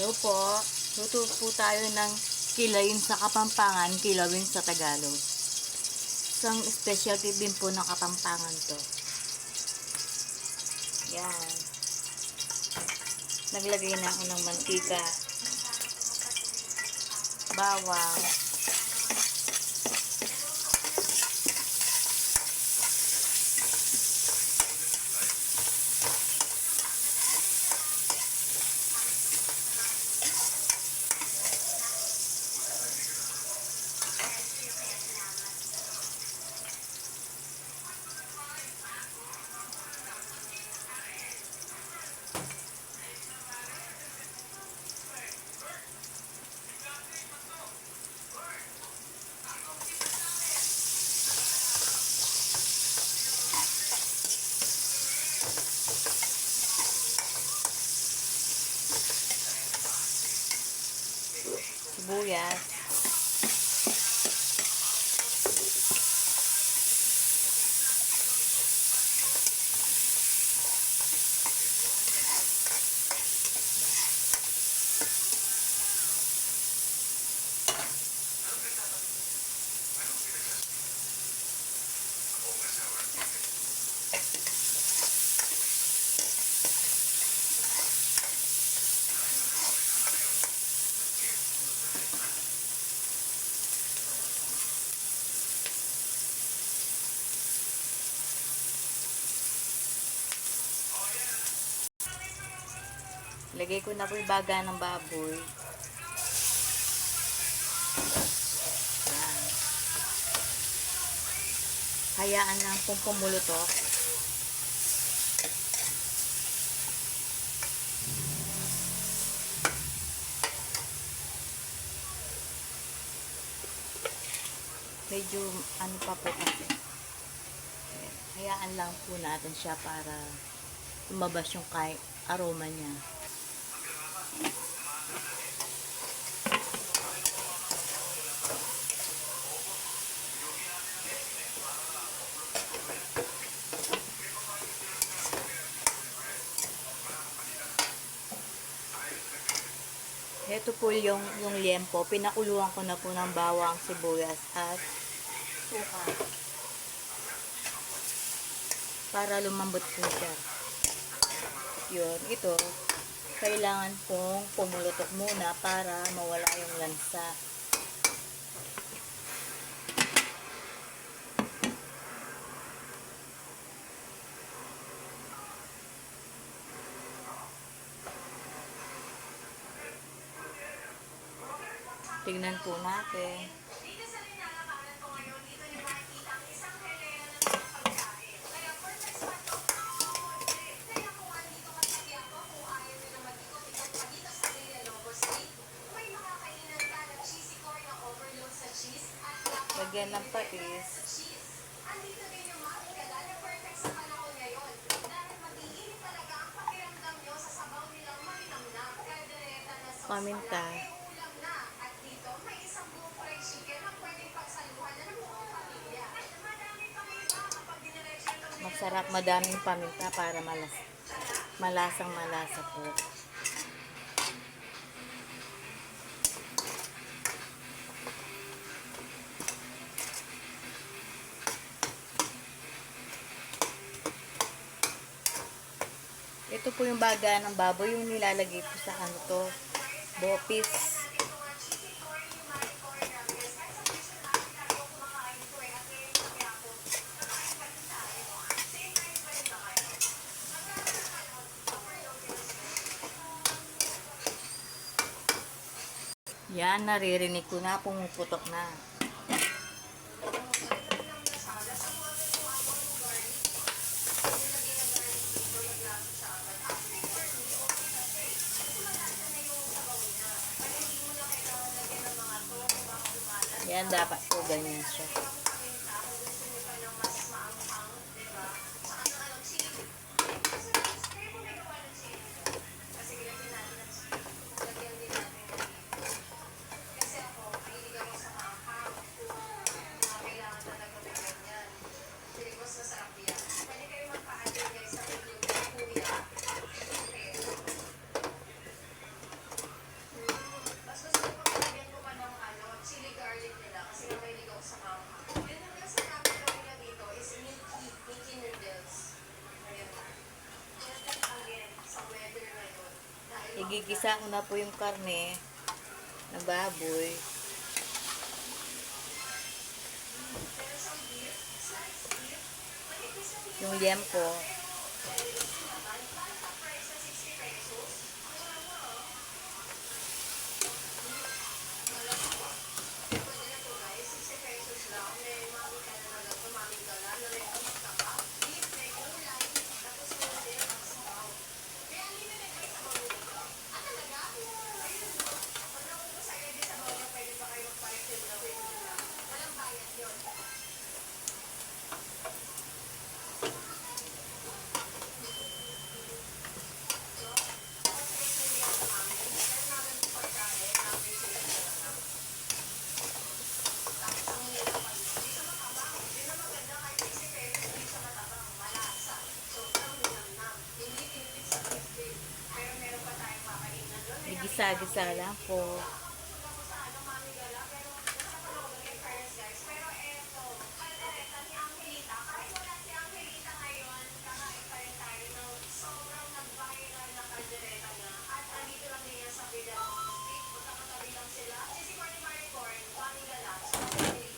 Hello po. Luto po tayo ng kilawin sa Kapampangan, kilawin sa Tagalog. Isang specialty din po ng Kapampangan to. Yan. Naglagay na ako ng mantika, bawang, sibuyas, lagay ko na po yung baga ng baboy. Yan. Hayaan lang kung pumulutok. Medyo ano pa po kasi. Hayaan lang po natin siya para lumabas yung aroma niya. Ito po yung liempo. Pinakuluan ko na po ng bawang, sibuyas at suka. Para lumambot po siya. Yun, ito. Kailangan pong pumulutok muna para mawala yung lansa. Tignan po natin. Lagyan ng patis. Paminta. Masarap, madaming paminta para malasang malasa po. Ito po yung baga ng baboy, yung nilalagay po sa kanto, bopis. Yan, naririnig ko na, pumuputok na. Yan, dapat po ganyan siya. Igigisa ko na po yung karne na baboy. Yung liempo. Igisa-gisa lang po.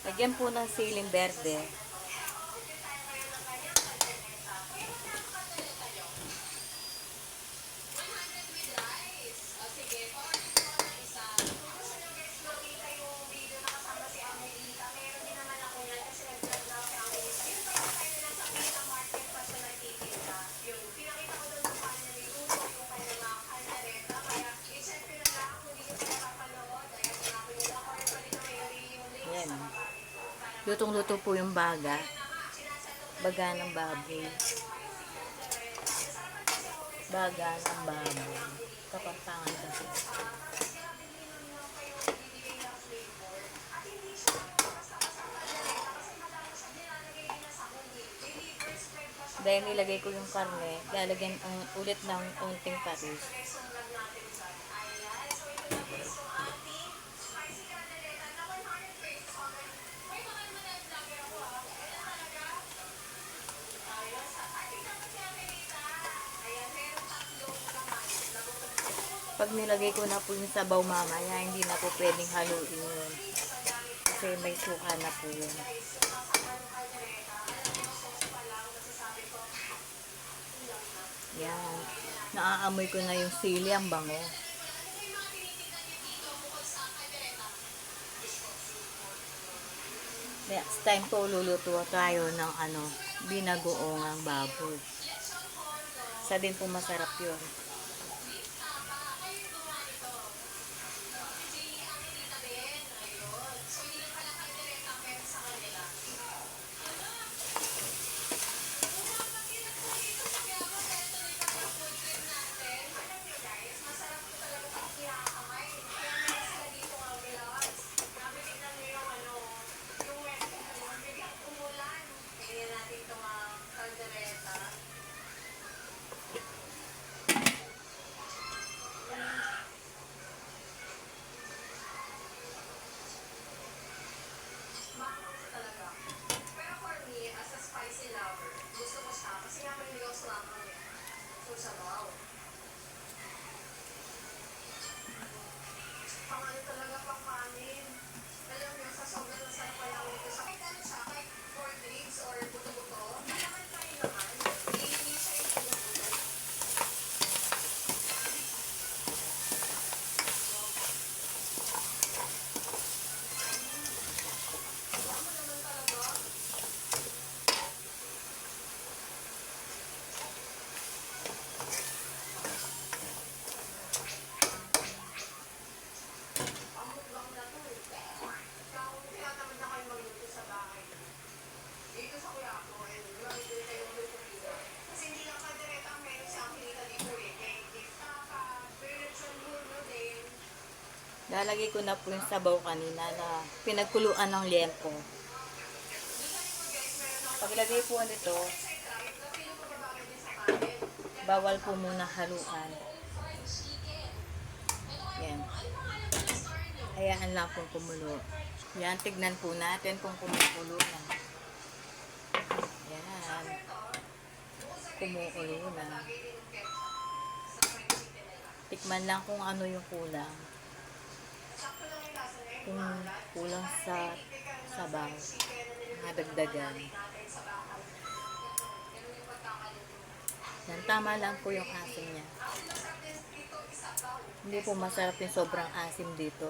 Lagyan po ng siling berde. Yan. Lutong-luto po yung baga. Baga ng baboy. Baga ng baboy. Kapampangan kasi. Dahil nilagay ko yung karne, lalagyan ulit ng unting patis. Pag nilagay ko na po yung sabaw mamaya, hindi na po pwedeng haluin yun. Kasi may suka na po yun. Yan. Naaamoy ko na yung sili, ang bango. Next time po, luluto tayo ng binagoong baboy. Isa din po masarap yun. Lalagay ko na po yung sabaw kanina na pinagkuluan ng liempo. Paglagay po nito, bawal po muna haluan. Yan. Hayaan lang pong kumulo. Yan, tignan po natin kung kumukulo na. Yan. Kumukulo na. Tikman lang kung ano yung kulang. Kung kulang sa sabaw, nadagdagan. Yan, tama lang po yung asim niya. Hindi po masarap yung sobrang asim dito.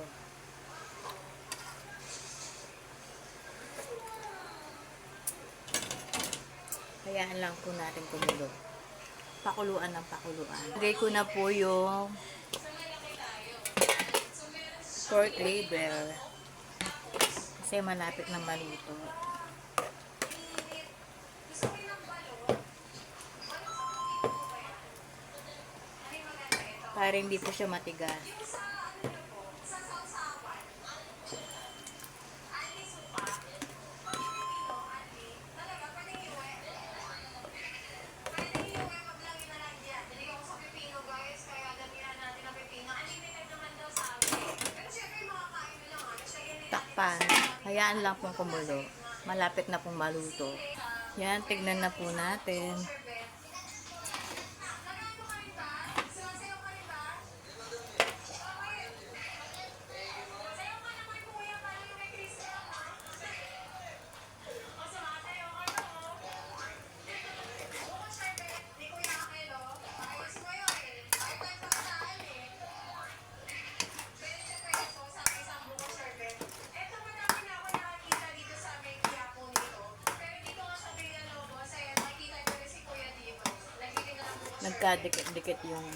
Hayaan lang po natin kumulo. Pakuluan ng pakuluan. Lagay ko na po yung pork liver. Kasi malapit na maluto. Para hindi po siya matigas. Takpan. Hayaan lang pong kumulo. Malapit na pong maluto. Yan, tignan na po natin. Nagkadikit-dikit yung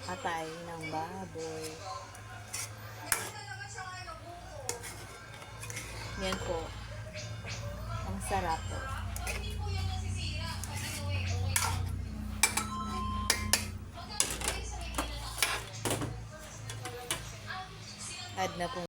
atay ng baboy. Yan po. Ang sarap po. Add na po